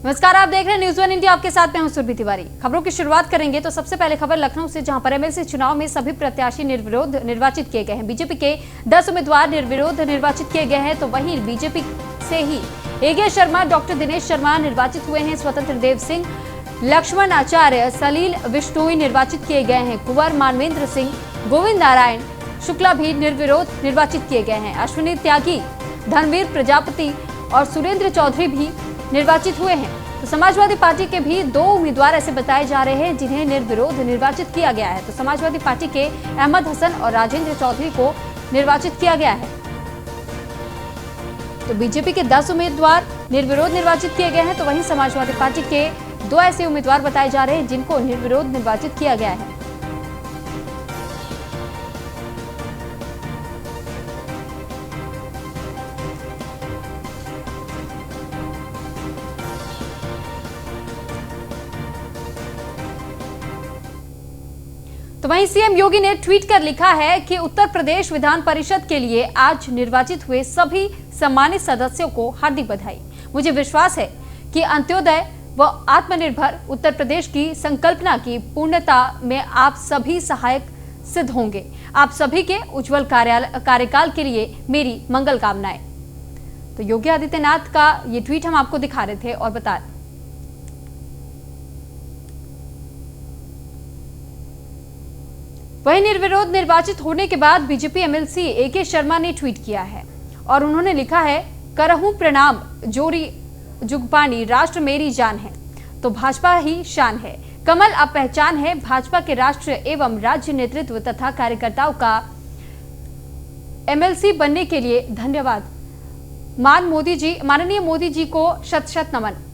नमस्कार, आप देख रहे हैं न्यूज़ वन इंडिया। आपके साथ मैं हूं सुरभि तिवारी। खबरों की शुरुआत करेंगे तो सबसे पहले खबर लखनऊ से, जहां पर एमएलसी चुनाव में सभी प्रत्याशी निर्विरोध निर्वाचित किए गए हैं। बीजेपी के 10 उम्मीदवार निर्विरोध निर्वाचित किए गए हैं, तो वहीं बीजेपी से ही एके शर्मा, डॉक्टर दिनेश शर्मा निर्वाचित हुए हैं। स्वतंत्र देव सिंह, लक्ष्मण आचार्य, सलील विष्णोई निर्वाचित किए गए हैं। कुंवर मानवेंद्र सिंह, गोविंद नारायण शुक्ला भी निर्विरोध निर्वाचित किए गए हैं। अश्विनी त्यागी, धर्मवीर प्रजापति और सुरेंद्र चौधरी भी निर्वाचित हुए हैं। तो समाजवादी पार्टी के भी 2 उम्मीदवार ऐसे बताए जा रहे हैं जिन्हें निर्विरोध निर्वाचित किया गया है। तो समाजवादी पार्टी के अहमद हसन और राजेंद्र चौधरी को निर्वाचित किया गया है। तो बीजेपी के 10 उम्मीदवार निर्विरोध निर्वाचित किए गए हैं, तो वहीं समाजवादी पार्टी के 2 ऐसे उम्मीदवार बताए जा रहे हैं जिनको निर्विरोध निर्वाचित किया गया है। तो वहीं सीएम योगी ने ट्वीट कर लिखा है कि उत्तर प्रदेश विधान परिषद के लिए आज निर्वाचित हुए सभी सम्मानित सदस्यों को हार्दिक बधाई। मुझे विश्वास है कि अंत्योदय व आत्मनिर्भर उत्तर प्रदेश की संकल्पना की पूर्णता में आप सभी सहायक सिद्ध होंगे। आप सभी के उज्जवल कार्यकाल के लिए मेरी मंगल कामनाएं। तो योगी आदित्यनाथ का ये ट्वीट हम आपको दिखा रहे थे और बता रहे। वहीं निर्विरोध निर्वाचित होने के बाद बीजेपी एमएलसी एके शर्मा ने ट्वीट किया है और उन्होंने लिखा है, करहूं प्रणाम जोरी जुगपानी, राष्ट्र मेरी जान है तो भाजपा ही शान है। कमल अब पहचान है भाजपा के राष्ट्र एवं राज्य नेतृत्व तथा कार्यकर्ताओं का एमएलसी बनने के लिए धन्यवाद। माननीय मोदी जी को शत शत नमन।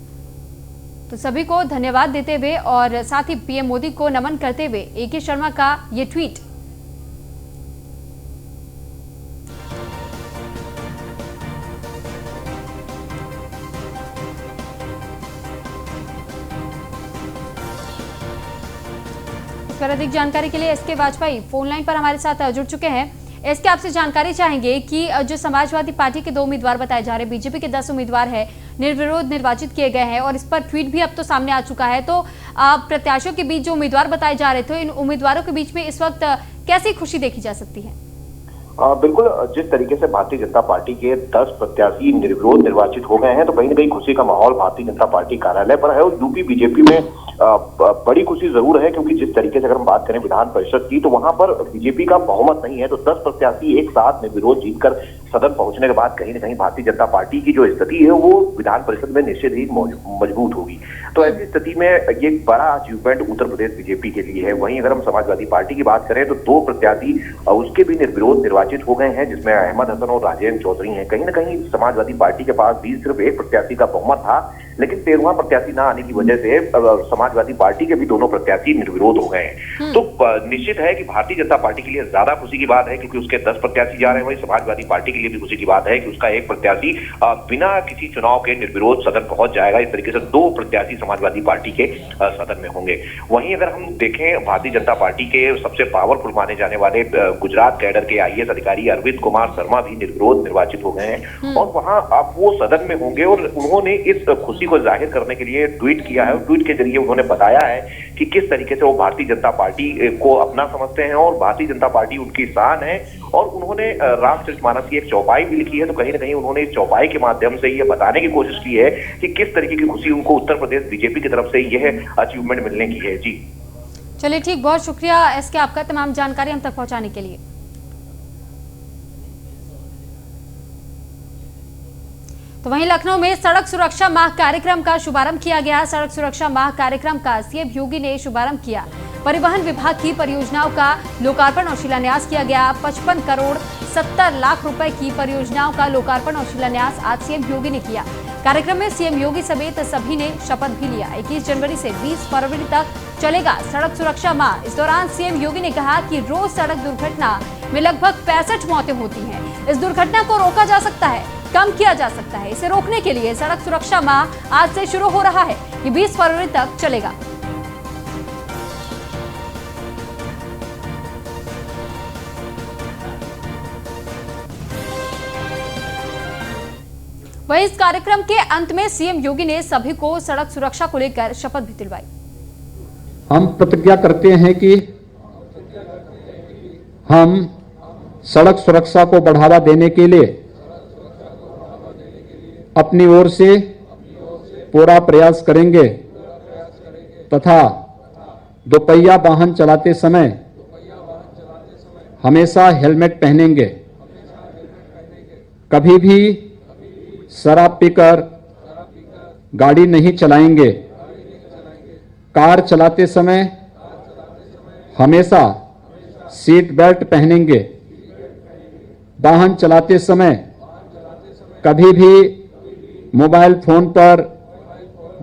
तो सभी को धन्यवाद देते हुए और साथ ही पीएम मोदी को नमन करते हुए एके शर्मा का ये ट्वीट। इस पर अधिक जानकारी के लिए एसके वाजपेयी फोन लाइन पर हमारे साथ जुड़ चुके हैं। इसके आपसे जानकारी चाहेंगे कि जो समाजवादी पार्टी के 2 उम्मीदवार बताए जा रहे हैं, बीजेपी के 10 उम्मीदवार हैं, निर्विरोध निर्वाचित किए गए हैं और इस पर ट्वीट भी अब तो सामने आ चुका है। तो प्रत्याशियों के बीच जो उम्मीदवार बताए जा रहे थे, इन उम्मीदवारों के बीच में इस वक्त कैसी खुशी देखी जा सकती है? बिल्कुल, जिस तरीके से भारतीय जनता पार्टी के 10 प्रत्याशी निर्विरोध निर्वाचित हो गए हैं, तो कहीं न कहीं खुशी का माहौल भारतीय जनता पार्टी कार्यालय पर है। और यूपी बीजेपी में बड़ी खुशी जरूर है, क्योंकि जिस तरीके से अगर हम बात करें विधान परिषद की, तो वहां पर बीजेपी का बहुमत नहीं है। तो 10 प्रत्याशी एक साथ निर्विरोध जीतकर सदन पहुंचने के बाद कहीं न कहीं भारतीय जनता पार्टी की जो स्थिति है वो विधान परिषद में निश्चित ही मजबूत होगी। तो ऐसी स्थिति में ये बड़ा अचीवमेंट उत्तर प्रदेश बीजेपी के लिए है। वहीं अगर हम समाजवादी पार्टी की बात करें तो 2 प्रत्याशी उसके भी निर्विरोध निर्वाचित हो गए हैं, जिसमें अहमद हसन और राजेंद्र चौधरी हैं। कहीं न कहीं समाजवादी पार्टी के पास भी सिर्फ एक प्रत्याशी का बहुमत था, लेकिन 13वां प्रत्याशी ना आने की वजह से समाजवादी पार्टी के भी दोनों प्रत्याशी निर्विरोध हो गए हैं। तो निश्चित है कि भारतीय जनता पार्टी के लिए ज्यादा खुशी की बात है, क्योंकि उसके 10 प्रत्याशी जा रहे हैं। वहीं समाजवादी पार्टी के लिए भी खुशी की बात है कि उसका एक प्रत्याशी बिना किसी चुनाव के निर्विरोध सदन पहुंच जाएगा। इस तरीके से 2 प्रत्याशी समाजवादी पार्टी के सदन में होंगे। वहीं अगर हम देखें भारतीय जनता पार्टी के सबसे पावरफुल माने जाने वाले गुजरात कैडर के आईएएस अधिकारी अरविंद कुमार शर्मा भी निर्विरोध निर्वाचित हो गए हैं और वहां अब वो सदन में होंगे। और उन्होंने इस खुशी को जाहिर करने के लिए ट्वीट किया है और ट्वीट के जरिए उन्होंने बताया है कि किस तरीके से वो भारतीय जनता पार्टी को अपना समझते हैं और भारतीय जनता पार्टी उनकी शान है। और उन्होंने रामचरितमानस की एक चौपाई भी लिखी है। तो कहीं ना कहीं उन्होंने इस चौपाई के माध्यम से ये बताने की कोशिश की है कि किस तरीके की खुशी उनको उत्तर प्रदेश बीजेपी की तरफ से यह अचीवमेंट मिलने की है। जी चलिए ठीक, बहुत शुक्रिया एसके आपका तमाम जानकारी हम तक पहुंचाने के लिए। तो वहीं लखनऊ में सड़क सुरक्षा माह कार्यक्रम का शुभारंभ किया गया। सड़क सुरक्षा माह कार्यक्रम का सीएम योगी ने शुभारंभ किया। परिवहन विभाग की परियोजनाओं का लोकार्पण और शिलान्यास किया गया। 55 करोड़ 70 लाख रुपए की परियोजनाओं का लोकार्पण और शिलान्यास आज सीएम योगी ने किया। कार्यक्रम में सीएम योगी समेत सभी ने शपथ भी लिया। 21 जनवरी से 20 फरवरी तक चलेगा सड़क सुरक्षा माह। इस दौरान सीएम योगी ने कहा कि रोज सड़क दुर्घटना में लगभग 65 मौतें होती हैं। इस दुर्घटना को रोका जा सकता है, कम किया जा सकता है। इसे रोकने के लिए सड़क सुरक्षा माह आज से शुरू हो रहा है। ये 20 फरवरी तक चलेगा। वहीं इस कार्यक्रम के अंत में सीएम योगी ने सभी को सड़क सुरक्षा को लेकर शपथ भी दिलवाई। हम प्रतिज्ञा करते हैं कि हम सड़क सुरक्षा को बढ़ावा देने के लिए अपनी ओर से पूरा प्रयास करेंगे तथा दोपहिया वाहन चलाते समय हमेशा हेलमेट पहनेंगे। कभी भी शराब पीकर गाड़ी नहीं चलाएंगे। कार चलाते समय हमेशा सीट बेल्ट पहनेंगे। वाहन चलाते समय कभी भी मोबाइल फोन पर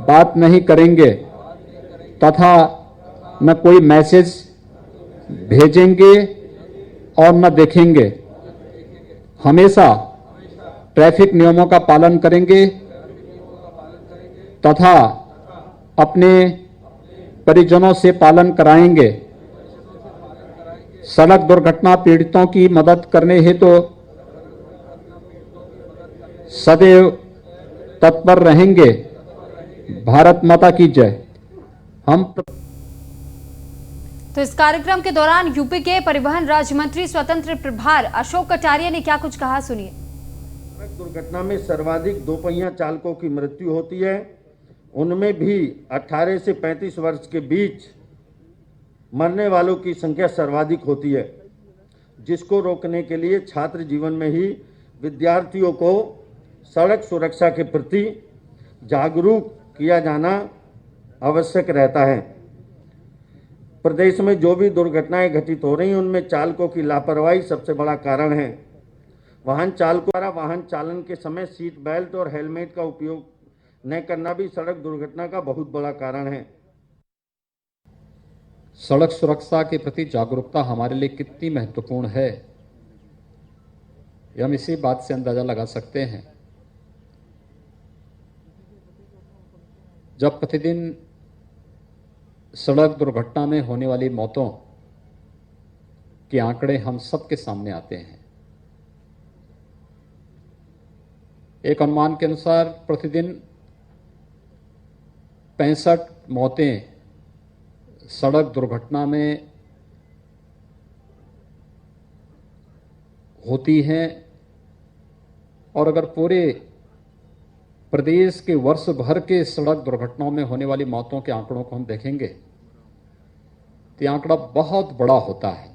बात नहीं करेंगे तथा न कोई मैसेज भेजेंगे और न देखेंगे। हमेशा ट्रैफिक नियमों का पालन करेंगे तथा अपने परिजनों से पालन कराएंगे। सड़क दुर्घटना पीड़ितों की मदद करने हेतु सदैव तत्पर रहेंगे। भारत माता की जय। हम तो इस कार्यक्रम के दौरान यूपी के परिवहन राज्य मंत्री स्वतंत्र प्रभार अशोक कटारिया ने क्या कुछ कहा, सुनिए। सड़क दुर्घटना में सर्वाधिक दोपहिया चालकों की मृत्यु होती है। उनमें भी 18 से 35 वर्ष के बीच मरने वालों की संख्या सर्वाधिक होती है, जिसको रोकने के लिए छात्र जीवन में ही विद्यार्थियों को सड़क सुरक्षा के प्रति जागरूक किया जाना आवश्यक रहता है। प्रदेश में जो भी दुर्घटनाएं घटित हो रही हैं उनमें चालकों की लापरवाही सबसे बड़ा कारण है। वाहन चालकों द्वारा वाहन चालन के समय सीट बेल्ट और हेलमेट का उपयोग न करना भी सड़क दुर्घटना का बहुत बड़ा कारण है। सड़क सुरक्षा के प्रति जागरूकता हमारे लिए कितनी महत्वपूर्ण है, हम इसी बात से अंदाजा लगा सकते हैं। जब प्रतिदिन सड़क दुर्घटना में होने वाली मौतों के आंकड़े हम सबके सामने आते हैं, एक अनुमान के अनुसार प्रतिदिन 65 मौतें सड़क दुर्घटना में होती हैं। और अगर पूरे प्रदेश के वर्ष भर के सड़क दुर्घटनाओं में होने वाली मौतों के आंकड़ों को हम देखेंगे तो यह आंकड़ा बहुत बड़ा होता है।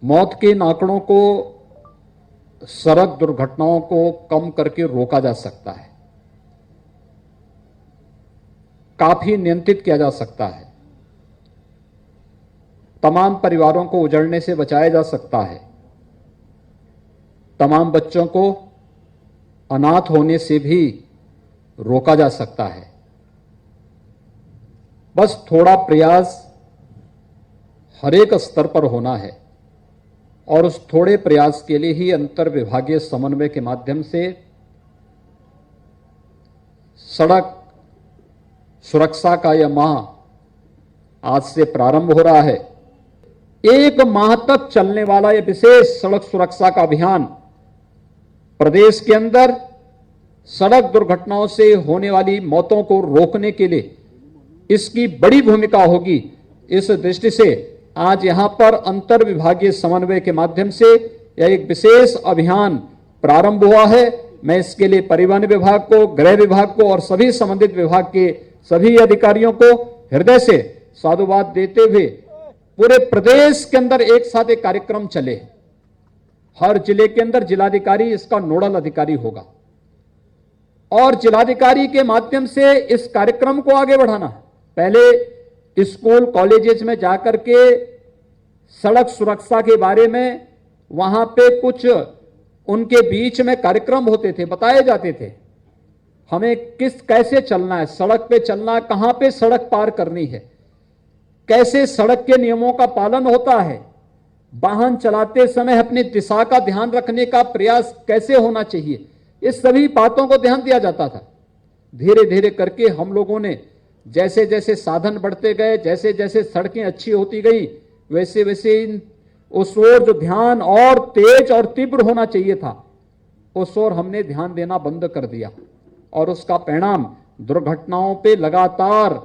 मौत के इन आंकड़ों को सड़क दुर्घटनाओं को कम करके रोका जा सकता है, काफी नियंत्रित किया जा सकता है, तमाम परिवारों को उजड़ने से बचाया जा सकता है, तमाम बच्चों को अनाथ होने से भी रोका जा सकता है। बस थोड़ा प्रयास हर एक स्तर पर होना है और उस थोड़े प्रयास के लिए ही अंतर विभागीय समन्वय के माध्यम से सड़क सुरक्षा का यह माह आज से प्रारंभ हो रहा है। एक माह तक चलने वाला यह विशेष सड़क सुरक्षा का अभियान प्रदेश के अंदर सड़क दुर्घटनाओं से होने वाली मौतों को रोकने के लिए इसकी बड़ी भूमिका होगी। इस दृष्टि से आज यहां पर अंतर विभागीय समन्वय के माध्यम से यह एक विशेष अभियान प्रारंभ हुआ है। मैं इसके लिए परिवहन विभाग को, गृह विभाग को और सभी संबंधित विभाग के सभी अधिकारियों को हृदय से साधुवाद देते हुए पूरे प्रदेश के अंदर एक साथ एक कार्यक्रम चले। हर जिले के अंदर जिलाधिकारी इसका नोडल अधिकारी होगा और जिलाधिकारी के माध्यम से इस कार्यक्रम को आगे बढ़ाना। पहले स्कूल कॉलेजेस में जाकर के सड़क सुरक्षा के बारे में वहां पे कुछ उनके बीच में कार्यक्रम होते थे, बताए जाते थे हमें कैसे चलना है, सड़क पे चलना है, कहां पे सड़क पार करनी है, कैसे सड़क के नियमों का पालन होता है, वाहन चलाते समय अपनी दिशा का ध्यान रखने का प्रयास कैसे होना चाहिए, इस सभी बातों को ध्यान दिया जाता था। धीरे धीरे करके हम लोगों ने जैसे जैसे साधन बढ़ते गए, जैसे जैसे सड़कें अच्छी होती गई, वैसे वैसे इन उस ओर जो ध्यान और तेज और तीव्र होना चाहिए था, उस ओर हमने ध्यान देना बंद कर दिया और उसका परिणाम दुर्घटनाओं पे लगातार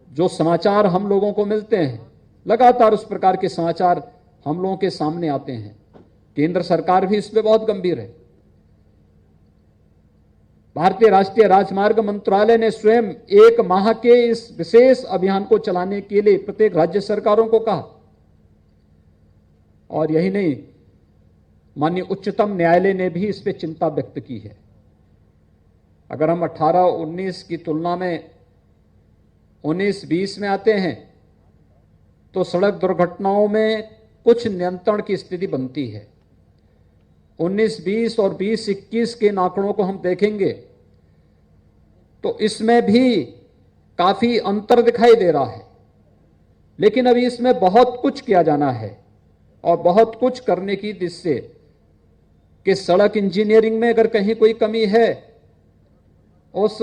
जो समाचार हम लोगों को मिलते हैं, लगातार उस प्रकार के समाचार हम लोगों के सामने आते हैं। केंद्र सरकार भी इस पे बहुत गंभीर है। भारतीय राष्ट्रीय राजमार्ग मंत्रालय ने स्वयं 1 माह के इस विशेष अभियान को चलाने के लिए प्रत्येक राज्य सरकारों को कहा। और यही नहीं, माननीय उच्चतम न्यायालय ने भी इस पे चिंता व्यक्त की है। अगर हम 18-19 की तुलना में 19-20 में आते हैं तो सड़क दुर्घटनाओं में कुछ नियंत्रण की स्थिति बनती है। 19-20 और 20-21 के आंकड़ों को हम देखेंगे तो इसमें भी काफी अंतर दिखाई दे रहा है। लेकिन अभी इसमें बहुत कुछ किया जाना है और बहुत कुछ करने की दिशा से कि सड़क इंजीनियरिंग में अगर कहीं कोई कमी है, उस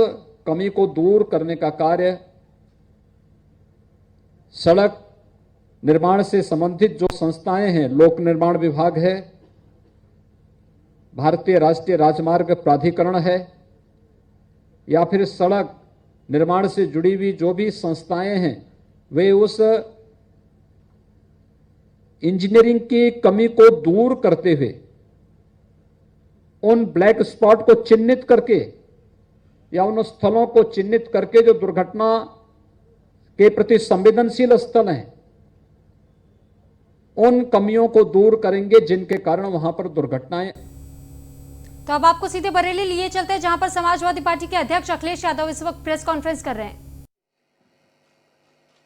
कमी को दूर करने का कार्य सड़क निर्माण से संबंधित जो संस्थाएं हैं, लोक निर्माण विभाग है, भारतीय राष्ट्रीय राजमार्ग प्राधिकरण है, या फिर सड़क निर्माण से जुड़ी हुई जो भी संस्थाएं हैं, वे उस इंजीनियरिंग की कमी को दूर करते हुए उन ब्लैक स्पॉट को चिन्हित करके या उन स्थलों को चिन्हित करके जो दुर्घटना के प्रति संवेदनशील स्थल हैं, उन कमियों को दूर करेंगे जिनके कारण वहां पर दुर्घटनाएं। तो अब आपको सीधे बरेली लिए चलते हैं, जहां पर समाजवादी पार्टी के अध्यक्ष अखिलेश यादव इस वक्त प्रेस कॉन्फ्रेंस कर रहे हैं।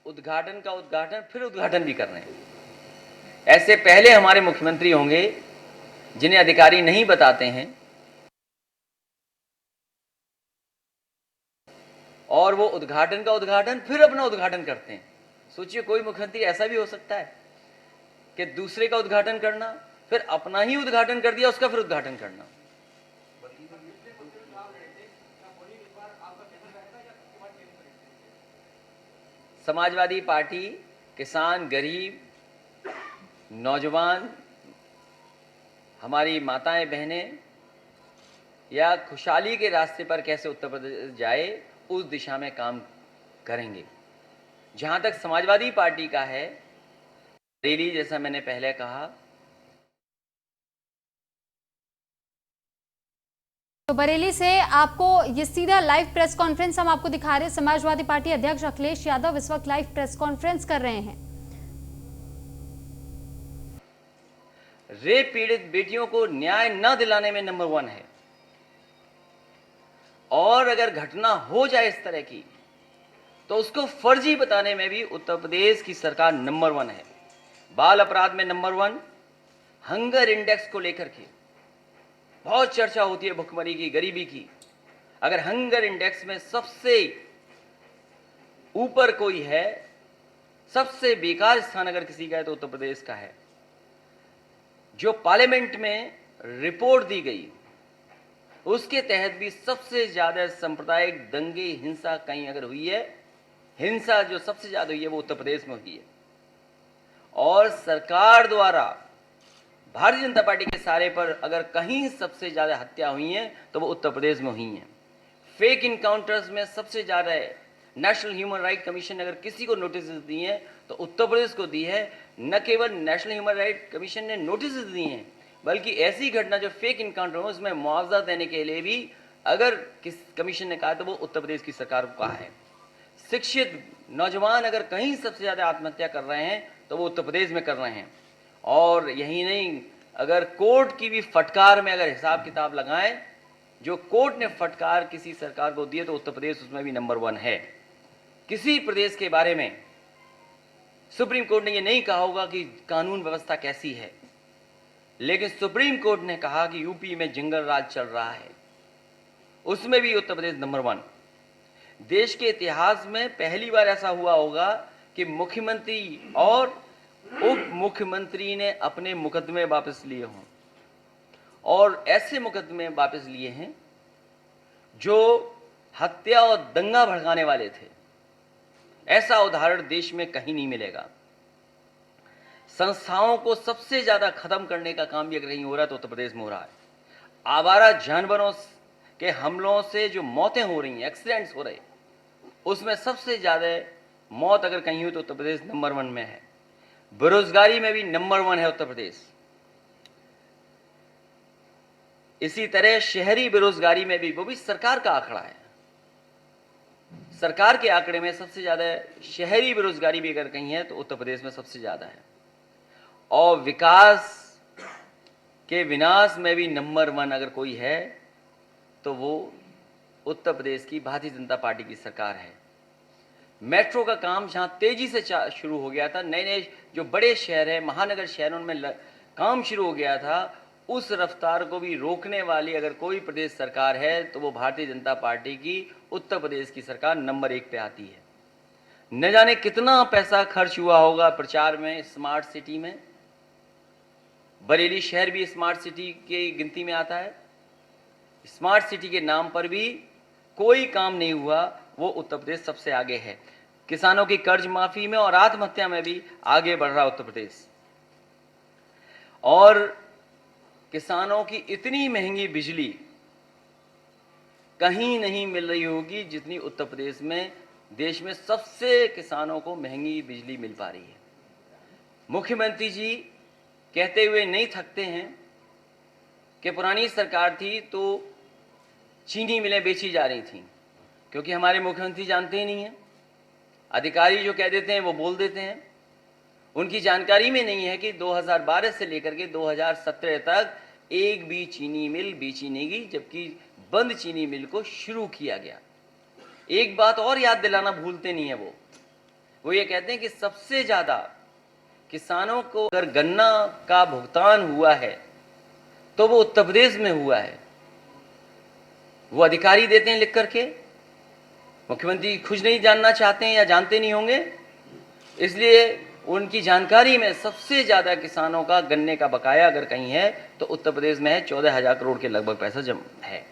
उद्घाटन का उद्घाटन फिर उद्घाटन भी कर रहे हैं। ऐसे पहले हमारे मुख्यमंत्री होंगे जिन्हें अधिकारी नहीं बताते हैं और वो उद्घाटन का उद्घाटन फिर अपना उद्घाटन करते हैं। सोचिए, कोई मुख्यमंत्री ऐसा भी हो सकता है कि दूसरे का उद्घाटन करना, फिर अपना ही उद्घाटन कर दिया, उसका फिर उद्घाटन करना। समाजवादी पार्टी किसान, गरीब, नौजवान, हमारी माताएं बहनें या खुशहाली के रास्ते पर कैसे उत्तर प्रदेश जाए, उस दिशा में काम करेंगे। जहां तक समाजवादी पार्टी का है, रैली, जैसा मैंने पहले कहा, तो बरेली से आपको ये सीधा लाइव प्रेस कॉन्फ्रेंस हम आपको दिखा रहे हैं। समाजवादी पार्टी अध्यक्ष अखिलेश यादव इस वक्त लाइव प्रेस कॉन्फ्रेंस कर रहे हैं। रेप पीड़ित बेटियों को न्याय न दिलाने में नंबर 1 है। और अगर घटना हो जाए इस तरह की तो उसको फर्जी बताने में भी उत्तर प्रदेश की सरकार नंबर 1 है। बाल अपराध में नंबर 1। हंगर इंडेक्स को लेकर के बहुत चर्चा होती है, भुखमरी की, गरीबी की। अगर हंगर इंडेक्स में सबसे ऊपर कोई है, सबसे बेकार स्थान अगर किसी का है तो उत्तर प्रदेश का है। जो पार्लियामेंट में रिपोर्ट दी गई उसके तहत भी सबसे ज्यादा सांप्रदायिक दंगे, हिंसा कहीं अगर हुई है, हिंसा जो सबसे ज्यादा हुई है वो उत्तर प्रदेश में हुई है। और सरकार द्वारा भारतीय जनता पार्टी के सारे पर अगर कहीं सबसे ज्यादा हत्या हुई है तो वो उत्तर प्रदेश में हुई है। फेक इनकाउंटर्स में सबसे ज्यादा है। नेशनल ह्यूमन राइट कमीशन ने अगर किसी को नोटिस दी है तो उत्तर प्रदेश को दी है। न केवल नेशनल ह्यूमन राइट कमीशन ने नोटिस दी हैं, बल्कि ऐसी घटना जो फेक इनकाउंटर हो उसमें मुआवजा देने के लिए भी अगर किस कमीशन ने कहा तो वो उत्तर प्रदेश की सरकार को कहा है। शिक्षित नौजवान अगर कहीं सबसे ज्यादा आत्महत्या कर रहे हैं तो वो उत्तर प्रदेश में कर रहे हैं। और यही नहीं, अगर कोर्ट की भी फटकार में अगर हिसाब किताब लगाएं, जो कोर्ट ने फटकार किसी सरकार को दी है तो उत्तर प्रदेश उसमें भी नंबर 1 है। किसी प्रदेश के बारे में सुप्रीम कोर्ट ने यह नहीं कहा होगा कि कानून व्यवस्था कैसी है, लेकिन सुप्रीम कोर्ट ने कहा कि यूपी में जंगल राज चल रहा है, उसमें भी उत्तर प्रदेश नंबर 1। देश के इतिहास में पहली बार ऐसा हुआ होगा कि मुख्यमंत्री और उप मुख्यमंत्री ने अपने मुकदमे वापस लिए हों, और ऐसे मुकदमे वापस लिए हैं जो हत्या और दंगा भड़काने वाले थे। ऐसा उदाहरण देश में कहीं नहीं मिलेगा। संस्थाओं को सबसे ज्यादा खत्म करने का काम भी अगर कहीं हो रहा है तो उत्तर प्रदेश में हो रहा है। आवारा जानवरों के हमलों से जो मौतें हो रही हैं, एक्सीडेंट्स हो रहे, उसमें सबसे ज्यादा मौत अगर कहीं हुई तो उत्तर प्रदेश नंबर 1 में है। बेरोजगारी में भी नंबर 1 है उत्तर प्रदेश। इसी तरह शहरी बेरोजगारी में भी, वो भी सरकार का आंकड़ा है, सरकार के आंकड़े में सबसे ज्यादा शहरी बेरोजगारी भी अगर कहीं है तो उत्तर प्रदेश में सबसे ज्यादा है। और विकास के विनाश में भी नंबर 1 अगर कोई है तो वो उत्तर प्रदेश की भारतीय जनता पार्टी की सरकार है। मेट्रो का काम जहां तेजी से शुरू हो गया था, नए नए जो बड़े शहर है, महानगर शहरों में काम शुरू हो गया था, उस रफ्तार को भी रोकने वाली अगर कोई प्रदेश सरकार है तो वो भारतीय जनता पार्टी की उत्तर प्रदेश की सरकार नंबर 1 पे आती है। न जाने कितना पैसा खर्च हुआ होगा प्रचार में, स्मार्ट सिटी में। बरेली शहर भी स्मार्ट सिटी की गिनती में आता है। स्मार्ट सिटी के नाम पर भी कोई काम नहीं हुआ, वो उत्तर प्रदेश सबसे आगे है। किसानों की कर्ज माफी में और आत्महत्या में भी आगे बढ़ रहा उत्तर प्रदेश। और किसानों की इतनी महंगी बिजली कहीं नहीं मिल रही होगी जितनी उत्तर प्रदेश में, देश में सबसे किसानों को महंगी बिजली मिल पा रही है। मुख्यमंत्री जी कहते हुए नहीं थकते हैं कि पुरानी सरकार थी तो चीनी मिलें बेची जा रही थी, क्योंकि हमारे मुख्यमंत्री जानते ही नहीं हैं। अधिकारी जो कह देते हैं वो बोल देते हैं। उनकी जानकारी में नहीं है कि 2012 से लेकर के 2017 तक एक भी चीनी मिल बेची नहीं गई, जबकि बंद चीनी मिल को शुरू किया गया। एक बात और याद दिलाना भूलते नहीं है वो ये कहते हैं कि सबसे ज्यादा किसानों को अगर गन्ना का भुगतान हुआ है तो वो उत्तर प्रदेश में हुआ है। वो अधिकारी देते हैं लिख करके, मुख्यमंत्री खुद नहीं जानना चाहते हैं या जानते नहीं होंगे, इसलिए उनकी जानकारी में सबसे ज्यादा किसानों का गन्ने का बकाया अगर कहीं है तो उत्तर प्रदेश में है। 14,000 करोड़ के लगभग पैसा जमा है।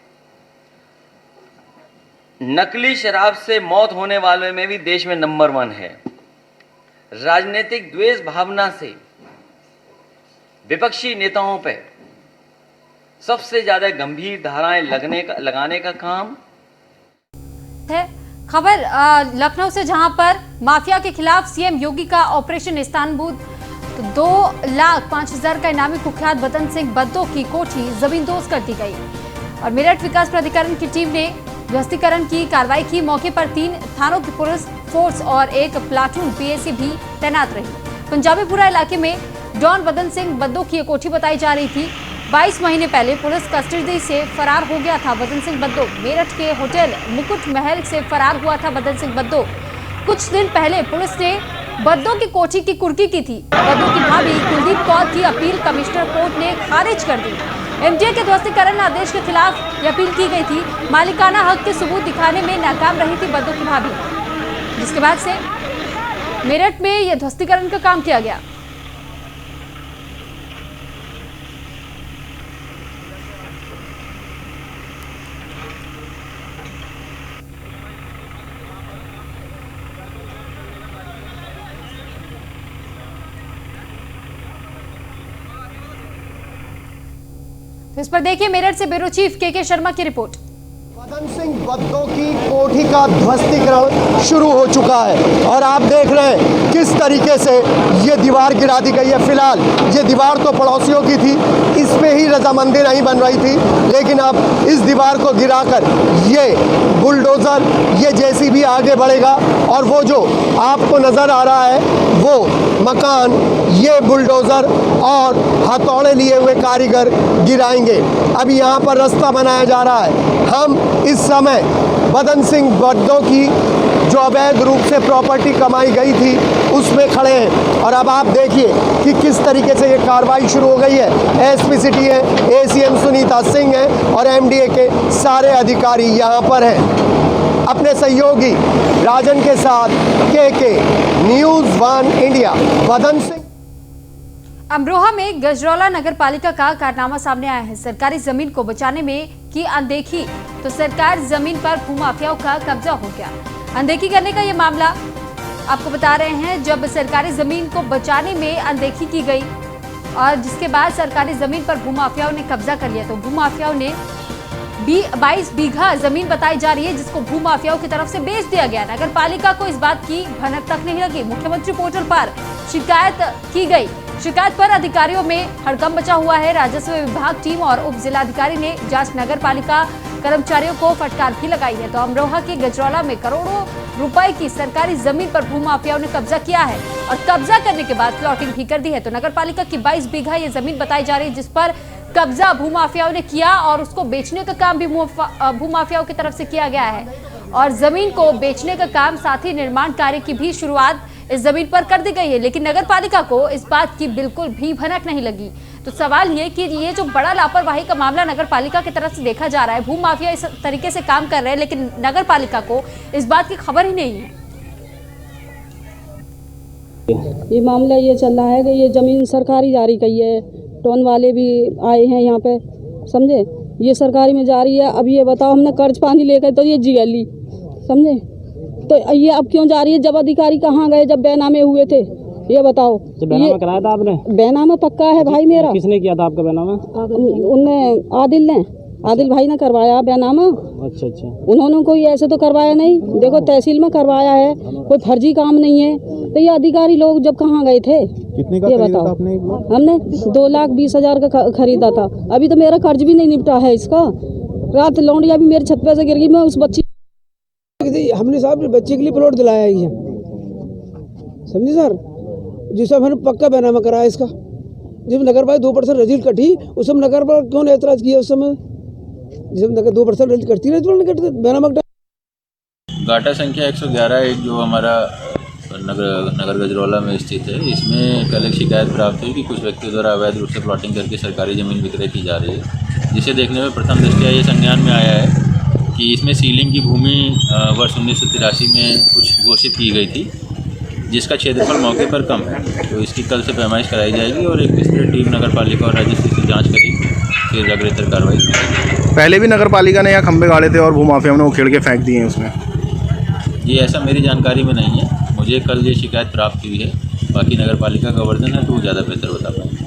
नकली शराब से मौत होने वालों में भी देश में नंबर 1 है। राजनीतिक द्वेष भावना से विपक्षी नेताओं पे सबसे ज्यादा गंभीर धाराएं लगाने का काम है। खबर लखनऊ से, जहां पर माफिया के खिलाफ सीएम योगी का ऑपरेशन इस्तांबुल, 2,05,000 का इनामी कुख्यात बदन सिंह बद्दो की कोठी जमींदोज कर दी गई। और मेरठ विकास प्राधिकरण की टीम ने ध्वस्तीकरण की कार्रवाई की। मौके पर 3 थानों की पुलिस फोर्स और 1 प्लाटून पीएसी भी तैनात रही। पंजाबीपुरा इलाके में डॉन बदन सिंह बद्दो की कोठी बताई जा रही थी। 22 महीने पहले पुलिस कस्टडी से फरार हो गया था बदन सिंह बद्दो। मेरठ के होटल मुकुट महल से फरार हुआ था बदन सिंह बद्दो। कुछ दिन पहले पुलिस ने बद्दो की कोठी की कुर्की की थी। बद्दो की भाभी कुलदीप कौर की अपील कमिश्नर कोर्ट ने खारिज कर दी। एमडीए के ध्वस्तीकरण आदेश के खिलाफ यह अपील की गई थी। मालिकाना हक के सबूत दिखाने में नाकाम रही थी बद्दो की भाभी, जिसके बाद से मेरठ में यह ध्वस्तीकरण का काम किया गया। इस पर देखिए मेरठ से ब्यूरो चीफ के शर्मा की रिपोर्ट। बदन सिंह बद्दो की कोठी का ध्वस्तीकरण शुरू हो चुका है और आप देख रहे हैं किस तरीके से ये दीवार गिरा दी गई है। फिलहाल ये दीवार तो पड़ोसियों की थी, इस पे ही रजामंदी नहीं बन रही थी, लेकिन अब इस दीवार को गिराकर ये बुलडोज़र, ये जेसीबी आगे बढ़ेगा और वो जो आपको नज़र आ रहा है वो मकान ये बुलडोज़र और हथौड़े लिए हुए कारीगर गिराएंगे। अब यहाँ पर रास्ता बनाया जा रहा है। हम इस समय बदन सिंह बद्दो की जो अवैध रूप से प्रॉपर्टी कमाई गई थी उसमें खड़े हैं और अब आप देखिए कि किस तरीके से ये कार्रवाई शुरू हो गई है। एसपी सिटी है, एसीएम सुनीता सिंह है और एमडीए के सारे अधिकारी यहाँ पर हैं अपने सहयोगी राजन के साथ। के न्यूज़ 1 इंडिया। बदन सिंह। अमरोहा में गजरौला नगर पालिका का कारनामा सामने आया है। सरकारी जमीन को बचाने में की अनदेखी तो सरकार जमीन पर भूमाफियाओं का कब्जा हो गया। अनदेखी करने का यह मामला आपको बता रहे हैं, जब सरकारी जमीन को बचाने में अनदेखी की गई और जिसके बाद सरकारी जमीन पर भूमाफियाओं ने कब्जा कर लिया, तो भूमाफियाओं ने 22 बीघा जमीन बताई जा रही है जिसको भूमाफियाओं की तरफ से बेच दिया गया। नगर पालिका को इस बात की भनक तक नहीं लगी। मुख्यमंत्री पोर्टल पर शिकायत की गई। शिकायत पर अधिकारियों में हड़कंप मचा हुआ है। राजस्व विभाग टीम और उप जिलाधिकारी ने जांच नगर पालिका कर्मचारियों को फटकार भी लगाई है। तो अमरोहा के गजरौला में करोड़ों रुपए की सरकारी जमीन पर भूमाफियाओं ने कब्जा किया है और कब्जा करने के बाद प्लॉटिंग भी कर दी है। तो नगर पालिका की 22 बीघा ये जमीन बताई जा रही है जिस पर कब्जा भूमाफियाओं ने किया और उसको बेचने का काम भी भूमाफियाओं की तरफ से किया गया है और जमीन को बेचने का काम, साथ ही निर्माण कार्य की भी शुरुआत इस जमीन पर कर दी गई है। लेकिन नगर पालिका को इस बात की बिल्कुल भी भनक नहीं लगी। तो सवाल ये कि ये जो बड़ा लापरवाही का मामला नगर पालिका की तरफ से देखा जा रहा है, भूमाफिया इस तरीके से काम कर रहे हैं लेकिन नगर पालिका को इस बात की खबर ही नहीं है। ये मामला ये चल रहा है कि ये ज़मीन सरकारी जारी की है, टोन वाले भी आए हैं यहाँ पे, समझे, ये सरकारी में जारी है। अब ये बताओ, हमने कर्ज पानी लेकर तो ये जिगा ली, समझे, तो ये अब क्यों जारी है? जब अधिकारी कहाँ गए जब बैनामे हुए थे, ये बताओ। बैनामा कराया था आपने? बैनामा पक्का है भाई मेरा। किसने किया था आपका बैनामा? उनने आदिल भाई ने करवाया बैनामा। अच्छा। उन्होंने कोई ऐसे तो करवाया नहीं, देखो तहसील में करवाया है, कोई फर्जी काम नहीं है। तो ये अधिकारी लोग जब कहाँ गए थे, कितने का ये बताओ। आपने? हमने 2,20,000 का खरीदा था। अभी तो मेरा कर्ज भी नहीं निपटा है इसका। रात लौंडिया भी मेरे छत पे से गिर गई। मैं उस बच्ची, हमने साहब बच्चे के लिए प्लॉट दिलाया है ये, समझे सर, जिस हमने पक्का बैनामा कराया इसका। जब नगर पालिका 2% रजील कटी, उस समय नगर पर क्यों एतराज किया? उस समय जब नगर 2% रजील कटती रही बैनामा गाटा संख्या 111 एक जो हमारा नगर गजरौला में स्थित है, इसमें कल एक शिकायत प्राप्त हुई कि कुछ व्यक्तियों द्वारा अवैध रूप से प्लॉटिंग करके सरकारी ज़मीन विक्रय की जा रही है, जिसे देखने में प्रथम दृष्टया ये संज्ञान में आया है कि इसमें सीलिंग की भूमि वर्ष 1983 में कुछ घोषित की गई थी, जिसका क्षेत्रफल मौके पर कम है। तो इसकी कल से पैमाइश कराई जाएगी और एक विस्तृत टीम नगर पालिका और राजस्व से जाँच करेगी, फिर अग्रेतर कार्रवाई की। पहले भी नगर पालिका ने यहाँ खंभे गाड़े थे और भूमाफियाओं ने उखेड़ के फेंक दिए हैं उसमें। ये ऐसा मेरी जानकारी में नहीं है, मुझे कल ये शिकायत प्राप्त हुई है। बाकी नगर पालिका का वर्जन है तो वो ज़्यादा बेहतर बता पाएंगे।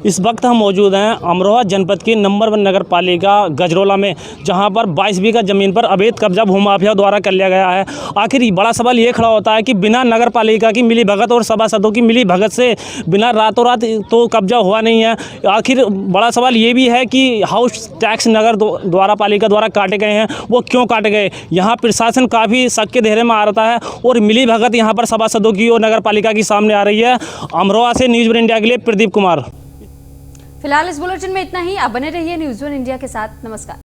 इस वक्त हम मौजूद हैं अमरोहा जनपद की नंबर 1 नगर पालिका गजरौला में, जहां पर 22 बीघा ज़मीन पर अवैध कब्जा भूमाफिया द्वारा कर लिया गया है। आखिर बड़ा सवाल ये खड़ा होता है कि बिना नगर पालिका की मिली भगत और सभासदों की मिली भगत से बिना रातों रात तो कब्जा हुआ नहीं है। आखिर बड़ा सवाल ये भी है कि हाउस टैक्स नगर द्वारा पालिका द्वारा काटे गए हैं, वो क्यों काटे गए? यहाँ प्रशासन काफ़ी शक के घेरे में आ रहा है और मिली भगत यहाँ पर सभासदों की और नगर पालिका की सामने आ रही है। अमरोहा से न्यूज़ 1 इंडिया के लिए प्रदीप कुमार। फिलहाल इस बुलेटिन में इतना ही। आप बने रहिए न्यूज़ 1 इंडिया के साथ। नमस्कार।